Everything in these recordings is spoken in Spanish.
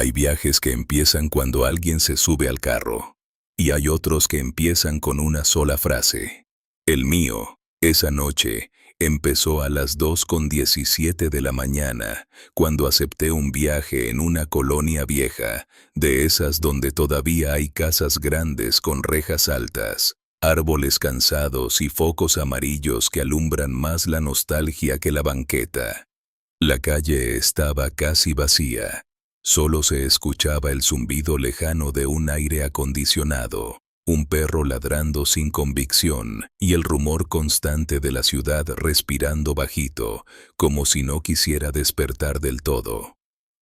Hay viajes que empiezan cuando alguien se sube al carro. Y hay otros que empiezan con una sola frase. El mío, esa noche, empezó a las 2:17 de la mañana, cuando acepté un viaje en una colonia vieja, de esas donde todavía hay casas grandes con rejas altas, árboles cansados y focos amarillos que alumbran más la nostalgia que la banqueta. La calle estaba casi vacía. Solo se escuchaba el zumbido lejano de un aire acondicionado, un perro ladrando sin convicción y el rumor constante de la ciudad respirando bajito, como si no quisiera despertar del todo.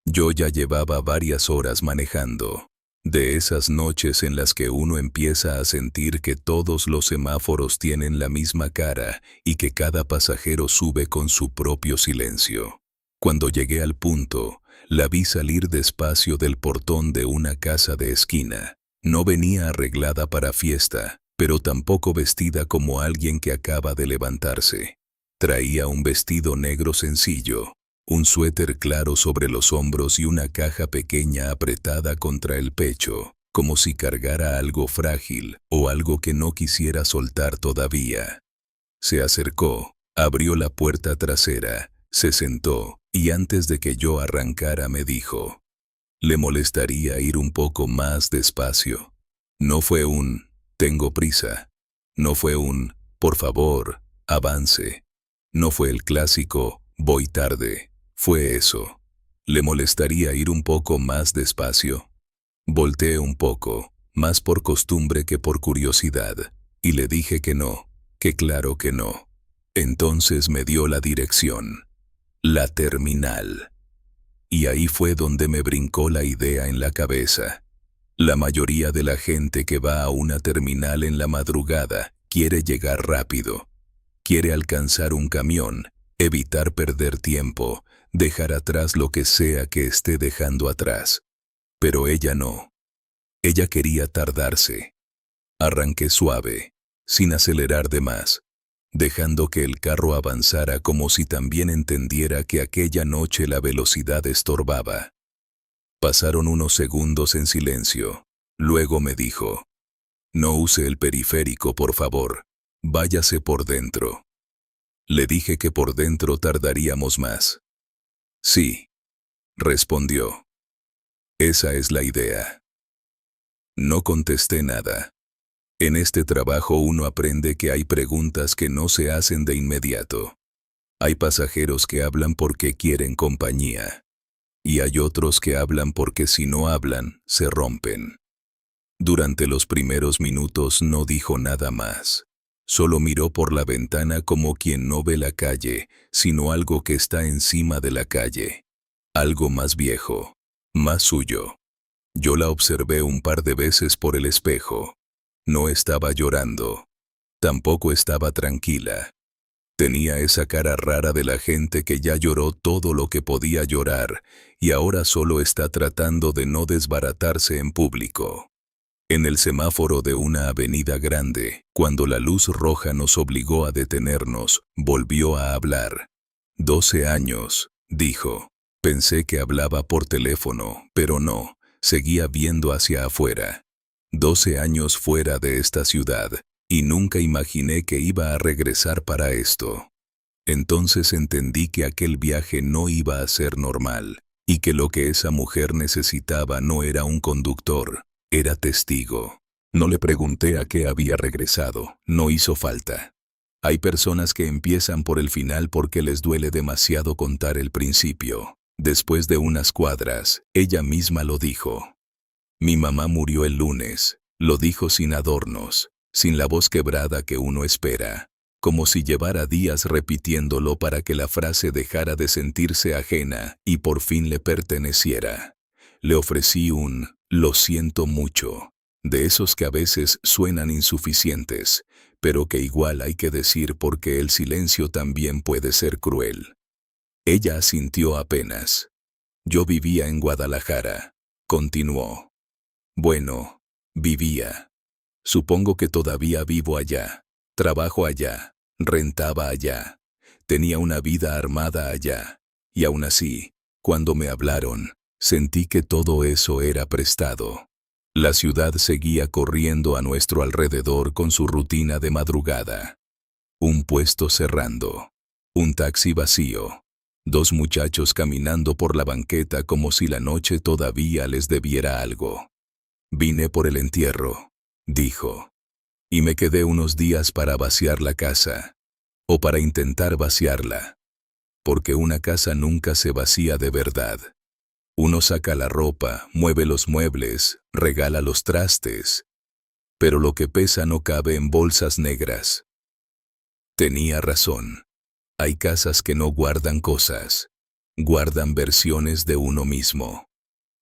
Yo ya llevaba varias horas manejando. De esas noches en las que uno empieza a sentir que todos los semáforos tienen la misma cara y que cada pasajero sube con su propio silencio. Cuando llegué al punto, la vi salir despacio del portón de una casa de esquina. No venía arreglada para fiesta, pero tampoco vestida como alguien que acaba de levantarse. Traía un vestido negro sencillo, un suéter claro sobre los hombros y una caja pequeña apretada contra el pecho, como si cargara algo frágil o algo que no quisiera soltar todavía. Se acercó, abrió la puerta trasera, se sentó, y antes de que yo arrancara me dijo: ¿le molestaría ir un poco más despacio? No fue un «tengo prisa». No fue un «por favor, avance». No fue el clásico «voy tarde». Fue eso. ¿Le molestaría ir un poco más despacio? Volteé un poco, más por costumbre que por curiosidad, y le dije que no, que claro que no. Entonces me dio la dirección. La terminal. Y ahí fue donde me brincó la idea en la cabeza. La mayoría de la gente que va a una terminal en la madrugada quiere llegar rápido. Quiere alcanzar un camión, evitar perder tiempo, dejar atrás lo que sea que esté dejando atrás. Pero ella no. Ella quería tardarse. Arranqué suave, sin acelerar de más, dejando que el carro avanzara como si también entendiera que aquella noche la velocidad estorbaba. Pasaron unos segundos en silencio. Luego me dijo: «No use el periférico, por favor. Váyase por dentro». Le dije que por dentro tardaríamos más. «Sí», respondió. «Esa es la idea». No contesté nada. En este trabajo uno aprende que hay preguntas que no se hacen de inmediato. Hay pasajeros que hablan porque quieren compañía. Y hay otros que hablan porque si no hablan, se rompen. Durante los primeros minutos no dijo nada más. Solo miró por la ventana como quien no ve la calle, sino algo que está encima de la calle. Algo más viejo, más suyo. Yo la observé un par de veces por el espejo. No estaba llorando. Tampoco estaba tranquila. Tenía esa cara rara de la gente que ya lloró todo lo que podía llorar y ahora solo está tratando de no desbaratarse en público. En el semáforo de una avenida grande, cuando la luz roja nos obligó a detenernos, volvió a hablar. 12 años, dijo. Pensé que hablaba por teléfono, pero no, seguía viendo hacia afuera. 12 años fuera de esta ciudad, y nunca imaginé que iba a regresar para esto. Entonces entendí que aquel viaje no iba a ser normal, y que lo que esa mujer necesitaba no era un conductor, era testigo. No le pregunté a qué había regresado, no hizo falta. Hay personas que empiezan por el final porque les duele demasiado contar el principio. Después de unas cuadras, ella misma lo dijo. Mi mamá murió el lunes, lo dijo sin adornos, sin la voz quebrada que uno espera, como si llevara días repitiéndolo para que la frase dejara de sentirse ajena y por fin le perteneciera. Le ofrecí un «lo siento mucho», de esos que a veces suenan insuficientes, pero que igual hay que decir porque el silencio también puede ser cruel. Ella asintió apenas. Yo vivía en Guadalajara, continuó. Bueno, vivía. Supongo que todavía vivo allá. Trabajo allá. Rentaba allá. Tenía una vida armada allá. Y aún así, cuando me hablaron, Sentí que todo eso era prestado. La ciudad seguía corriendo a nuestro alrededor con su rutina de madrugada. Un puesto cerrando. Un taxi vacío. 2 muchachos caminando por la banqueta como si la noche todavía les debiera algo. Vine por el entierro, dijo. Y me quedé unos días para vaciar la casa. O para intentar vaciarla. Porque una casa nunca se vacía de verdad. Uno saca la ropa, mueve los muebles, regala los trastes. Pero lo que pesa no cabe en bolsas negras. Tenía razón. Hay casas que no guardan cosas. Guardan versiones de uno mismo.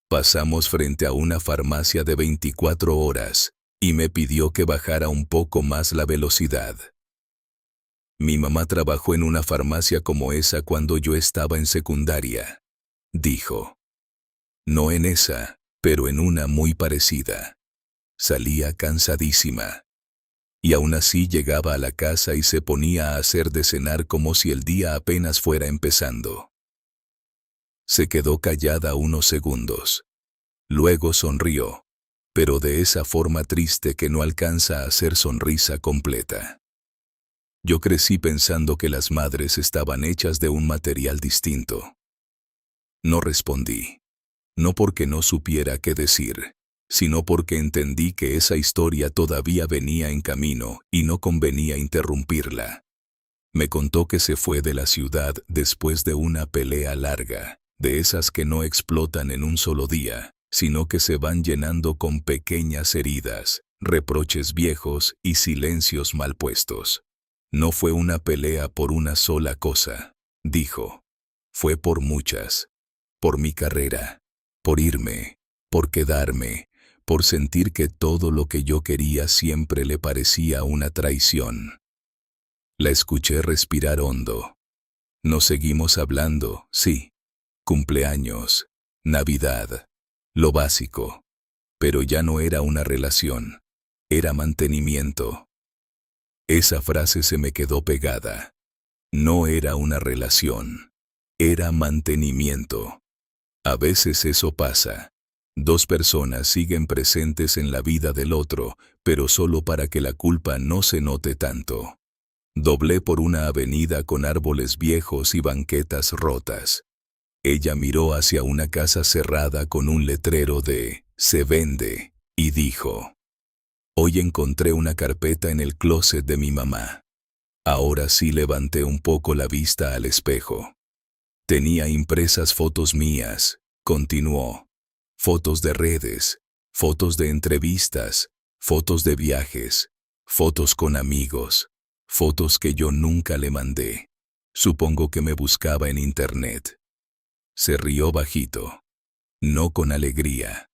Pasamos frente a una farmacia de 24 horas, y me pidió que bajara un poco más la velocidad. Mi mamá trabajó en una farmacia como esa cuando yo estaba en secundaria, dijo. No en esa, pero en una muy parecida. Salía cansadísima. Y aún así llegaba a la casa y se ponía a hacer de cenar como si el día apenas fuera empezando. Se quedó callada unos segundos. Luego sonrió, pero de esa forma triste que no alcanza a ser sonrisa completa. Yo crecí pensando que las madres estaban hechas de un material distinto. No respondí. No porque no supiera qué decir, sino porque entendí que esa historia todavía venía en camino y no convenía interrumpirla. Me contó que se fue de la ciudad después de una pelea larga, de esas que no explotan en un solo día, sino que se van llenando con pequeñas heridas, reproches viejos y silencios mal puestos. No fue una pelea por una sola cosa, dijo. Fue por muchas. Por mi carrera. Por irme. Por quedarme. Por sentir que todo lo que yo quería siempre le parecía una traición. La escuché respirar hondo. Nos seguimos hablando, sí. Cumpleaños. Navidad. Lo básico. Pero ya no era una relación. Era mantenimiento. Esa frase se me quedó pegada. No era una relación. Era mantenimiento. A veces eso pasa. 2 personas siguen presentes en la vida del otro, pero solo para que la culpa no se note tanto. Doblé por una avenida con árboles viejos y banquetas rotas. Ella miró hacia una casa cerrada con un letrero de «Se vende» y dijo: «Hoy encontré una carpeta en el closet de mi mamá». Ahora sí levanté un poco la vista al espejo. Tenía impresas fotos mías, continuó. Fotos de redes, fotos de entrevistas, fotos de viajes, fotos con amigos, fotos que yo nunca le mandé. Supongo que me buscaba en internet. Se rió bajito. No con alegría,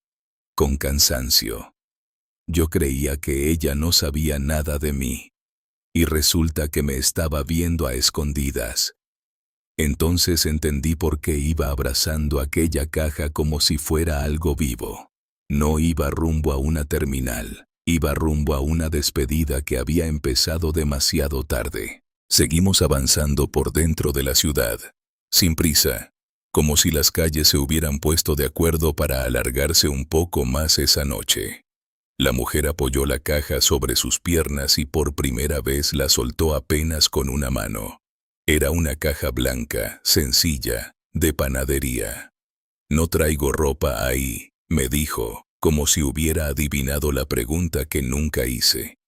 con cansancio. Yo creía que ella no sabía nada de mí. Y resulta que me estaba viendo a escondidas. Entonces entendí por qué iba abrazando aquella caja como si fuera algo vivo. No iba rumbo a una terminal, iba rumbo a una despedida que había empezado demasiado tarde. Seguimos avanzando por dentro de la ciudad, sin prisa, como si las calles se hubieran puesto de acuerdo para alargarse un poco más esa noche. La mujer apoyó la caja sobre sus piernas y por primera vez la soltó apenas con una mano. Era una caja blanca, sencilla, de panadería. «No traigo ropa ahí», me dijo, como si hubiera adivinado la pregunta que nunca hice.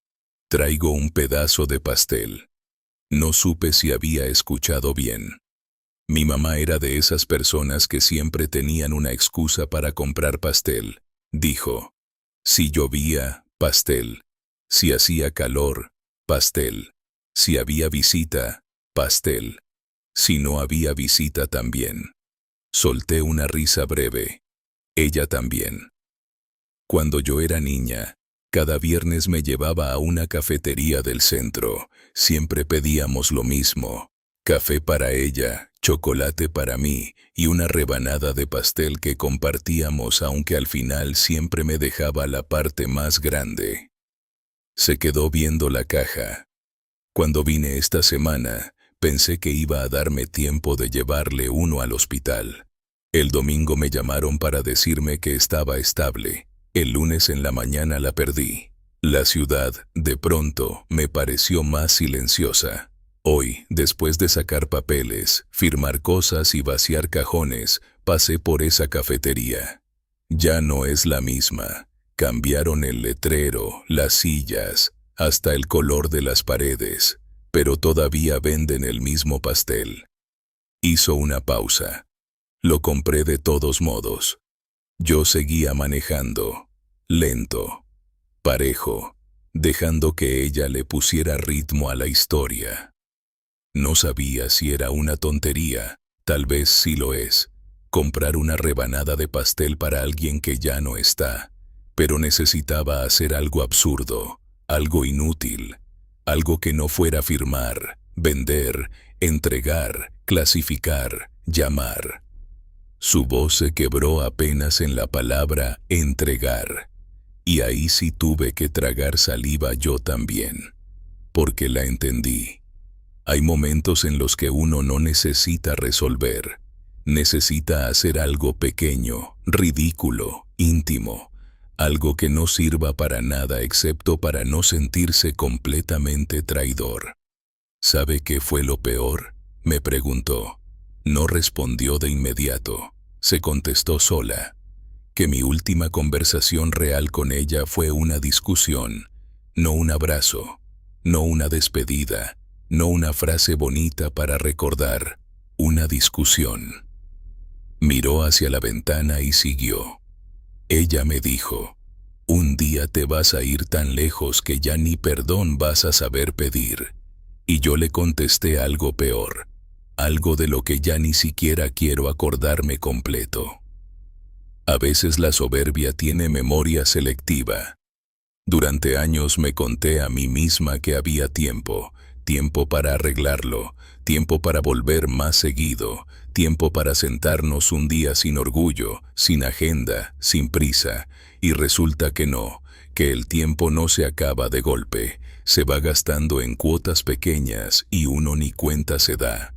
«Traigo un pedazo de pastel». No supe si había escuchado bien. Mi mamá era de esas personas que siempre tenían una excusa para comprar pastel, dijo. Si llovía, pastel. Si hacía calor, pastel. Si había visita, pastel. Si no había visita también. Solté una risa breve. Ella también. Cuando yo era niña, cada viernes me llevaba a una cafetería del centro. Siempre pedíamos lo mismo. Café para ella, chocolate para mí y una rebanada de pastel que compartíamos, aunque al final siempre me dejaba la parte más grande. Se quedó viendo la caja. Cuando vine esta semana, pensé que iba a darme tiempo de llevarle uno al hospital. El domingo me llamaron para decirme que estaba estable. El lunes en la mañana la perdí. La ciudad, de pronto, me pareció más silenciosa. Hoy, después de sacar papeles, firmar cosas y vaciar cajones, pasé por esa cafetería. Ya no es la misma. Cambiaron el letrero, las sillas, hasta el color de las paredes, pero todavía venden el mismo pastel. Hizo una pausa. Lo compré de todos modos. Yo seguía manejando, lento, parejo, dejando que ella le pusiera ritmo a la historia. No sabía si era una tontería, tal vez sí lo es, comprar una rebanada de pastel para alguien que ya no está, pero necesitaba hacer algo absurdo, algo inútil, algo que no fuera firmar, vender, entregar, clasificar, llamar. Su voz se quebró apenas en la palabra entregar, y ahí sí tuve que tragar saliva yo también, porque la entendí. Hay momentos en los que uno no necesita resolver, necesita hacer algo pequeño, ridículo, íntimo, algo que no sirva para nada excepto para no sentirse completamente traidor. ¿Sabe qué fue lo peor?, me preguntó. No respondió de inmediato, se contestó sola, que mi última conversación real con ella fue una discusión, no un abrazo, no una despedida, no una frase bonita para recordar, una discusión. Miró hacia la ventana y siguió. Ella me dijo, un día te vas a ir tan lejos que ya ni perdón vas a saber pedir. Y yo le contesté algo peor, algo de lo que ya ni siquiera quiero acordarme completo. A veces la soberbia tiene memoria selectiva. Durante años me conté a mí misma que había tiempo para arreglarlo, tiempo para volver más seguido, tiempo para sentarnos un día sin orgullo, sin agenda, sin prisa, y resulta que no, que el tiempo no se acaba de golpe, se va gastando en cuotas pequeñas y uno ni cuenta se da.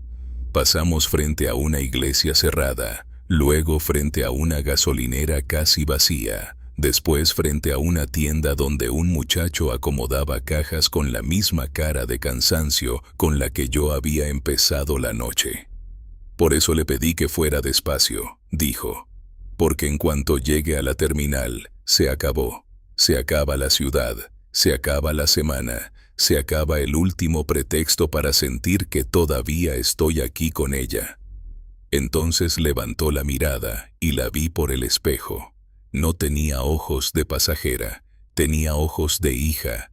Pasamos frente a una iglesia cerrada, luego frente a una gasolinera casi vacía, después frente a una tienda donde un muchacho acomodaba cajas con la misma cara de cansancio con la que yo había empezado la noche. Por eso le pedí que fuera despacio, dijo, porque en cuanto llegue a la terminal, se acabó, se acaba la ciudad, se acaba la semana, se acaba el último pretexto para sentir que todavía estoy aquí con ella. Entonces levantó la mirada y la vi por el espejo. No tenía ojos de pasajera, tenía ojos de hija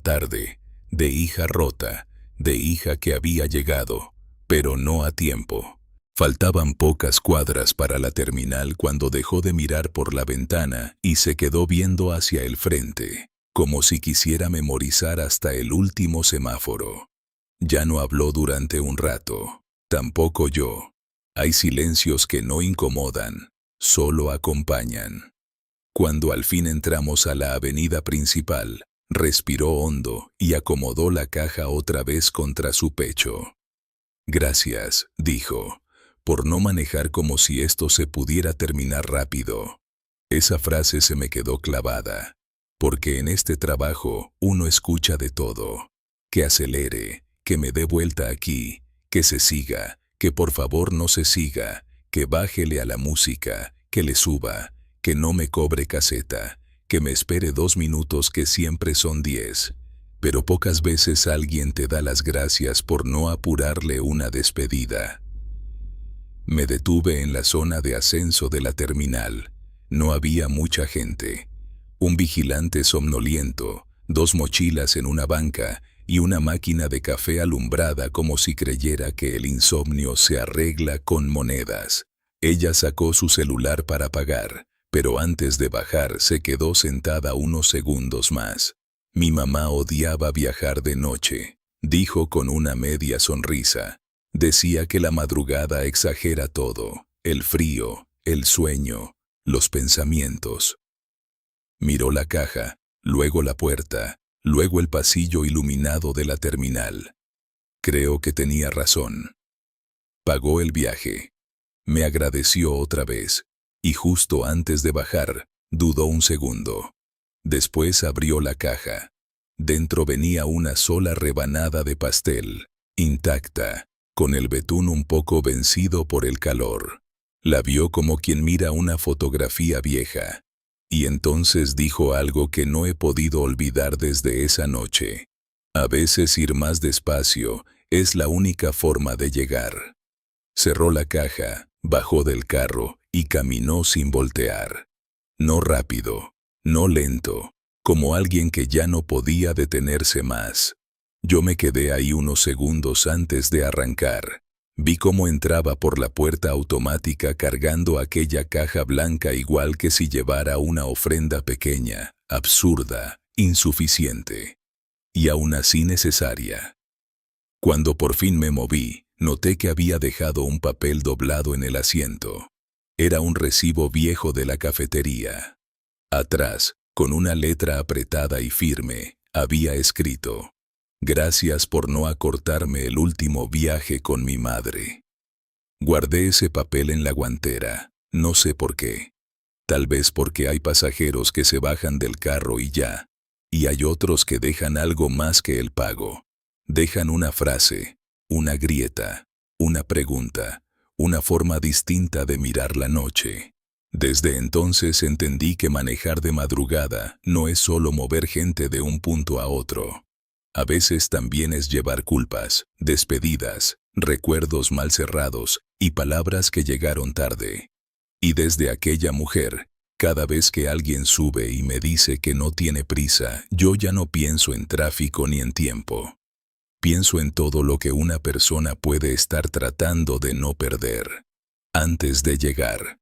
tarde, de hija rota, de hija que había llegado, pero no a tiempo. Faltaban pocas cuadras para la terminal cuando dejó de mirar por la ventana y se quedó viendo hacia el frente, como si quisiera memorizar hasta el último semáforo. Ya no habló durante un rato, tampoco yo. Hay silencios que no incomodan, solo acompañan. Cuando al fin entramos a la avenida principal, respiró hondo y acomodó la caja otra vez contra su pecho. Gracias, dijo, por no manejar como si esto se pudiera terminar rápido. Esa frase se me quedó clavada, porque en este trabajo uno escucha de todo. Que acelere, que me dé vuelta aquí, que se siga, que por favor no se siga, que bájele a la música, que le suba, que no me cobre caseta, que me espere 2 minutos que siempre son 10. Pero pocas veces alguien te da las gracias por no apurarle una despedida. Me detuve en la zona de ascenso de la terminal. No había mucha gente. Un vigilante somnoliento, 2 mochilas en una banca y una máquina de café alumbrada como si creyera que el insomnio se arregla con monedas. Ella sacó su celular para pagar, pero antes de bajar se quedó sentada unos segundos más. Mi mamá odiaba viajar de noche, dijo con una media sonrisa. Decía que la madrugada exagera todo, el frío, el sueño, los pensamientos. Miró la caja, luego la puerta, luego el pasillo iluminado de la terminal. Creo que tenía razón. Pagó el viaje. Me agradeció otra vez, y justo antes de bajar, dudó un segundo. Después abrió la caja. Dentro venía una sola rebanada de pastel, intacta, con el betún un poco vencido por el calor. La vio como quien mira una fotografía vieja. Y entonces dijo algo que no he podido olvidar desde esa noche. A veces ir más despacio es la única forma de llegar. Cerró la caja, bajó del carro y caminó sin voltear. No rápido, no lento, como alguien que ya no podía detenerse más. Yo me quedé ahí unos segundos antes de arrancar. Vi cómo entraba por la puerta automática cargando aquella caja blanca igual que si llevara una ofrenda pequeña, absurda, insuficiente. Y aún así necesaria. Cuando por fin me moví, noté que había dejado un papel doblado en el asiento. Era un recibo viejo de la cafetería. Atrás, con una letra apretada y firme, había escrito: «Gracias por no acortarme el último viaje con mi madre». Guardé ese papel en la guantera, no sé por qué. Tal vez porque hay pasajeros que se bajan del carro y ya, y hay otros que dejan algo más que el pago. Dejan una frase, una grieta, una pregunta, una forma distinta de mirar la noche. Desde entonces entendí que manejar de madrugada no es solo mover gente de un punto a otro. A veces también es llevar culpas, despedidas, recuerdos mal cerrados y palabras que llegaron tarde. Y desde aquella mujer, cada vez que alguien sube y me dice que no tiene prisa, yo ya no pienso en tráfico ni en tiempo. Pienso en todo lo que una persona puede estar tratando de no perder antes de llegar.